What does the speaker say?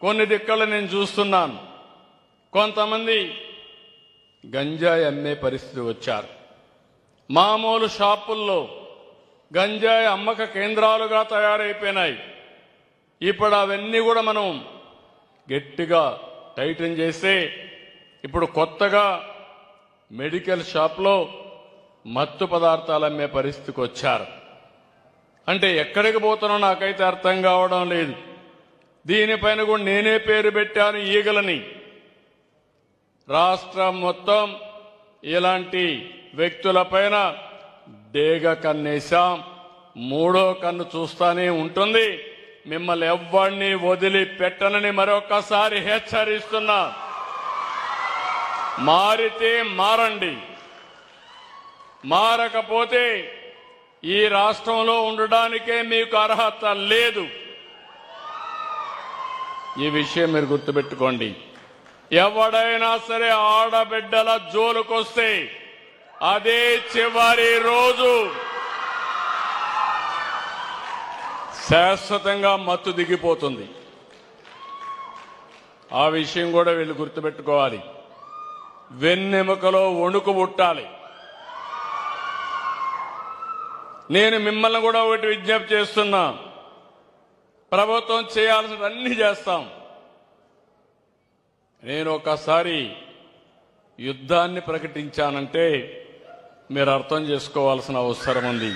కొన్ని దిక్కలు నేను చూస్తున్నాను. కొంతమంది గంజాయి అమ్మే పరిస్థితి వచ్చారు. మామూలు షాపుల్లో గంజాయి అమ్మక కేంద్రాలుగా తయారైపోయినాయి. ఇప్పుడు అవన్నీ కూడా మనం గట్టిగా టైటన్ చేస్తే ఇప్పుడు కొత్తగా మెడికల్ షాప్లో మత్తు పదార్థాలు అమ్మే పరిస్థితికి వచ్చారు. అంటే ఎక్కడికి పోతున్నా నాకైతే అర్థం కావడం లేదు. దీనిపైన కూడా నేనే పేరు పెట్టాను, ఈగలని. రాష్ట్రం మొత్తం ఇలాంటి వ్యక్తులపైన డేగ కన్నేశాం. మూడో కన్ను చూస్తానే ఉంటుంది. మిమ్మల్ని ఎవ్వరిని వదిలిపెట్టనని మరొకసారి హెచ్చరిస్తున్నా. మారితే మారండి, మారకపోతే ఈ రాష్ట్రంలో ఉండడానికే మీకు అర్హత లేదు. ఈ విషయం మీరు గుర్తుపెట్టుకోండి. ఎవడైనా సరే ఆడబిడ్డల జోలుకొస్తే అదే చివరి రోజు. శాశ్వతంగా మత్తు దిగిపోతుంది. ఆ విషయం కూడా వీళ్ళు గుర్తుపెట్టుకోవాలి. వెన్నెముకలో వణుకు పుట్టాలి. నేను మిమ్మల్ని కూడా ఒకటి విజ్ఞప్తి చేస్తున్నా. ప్రభుత్వం చేయాల్సినవన్నీ చేస్తాం. నేను ఒకసారి యుద్ధాన్ని ప్రకటించానంటే మీరు అర్థం చేసుకోవాల్సిన అవసరం ఉంది.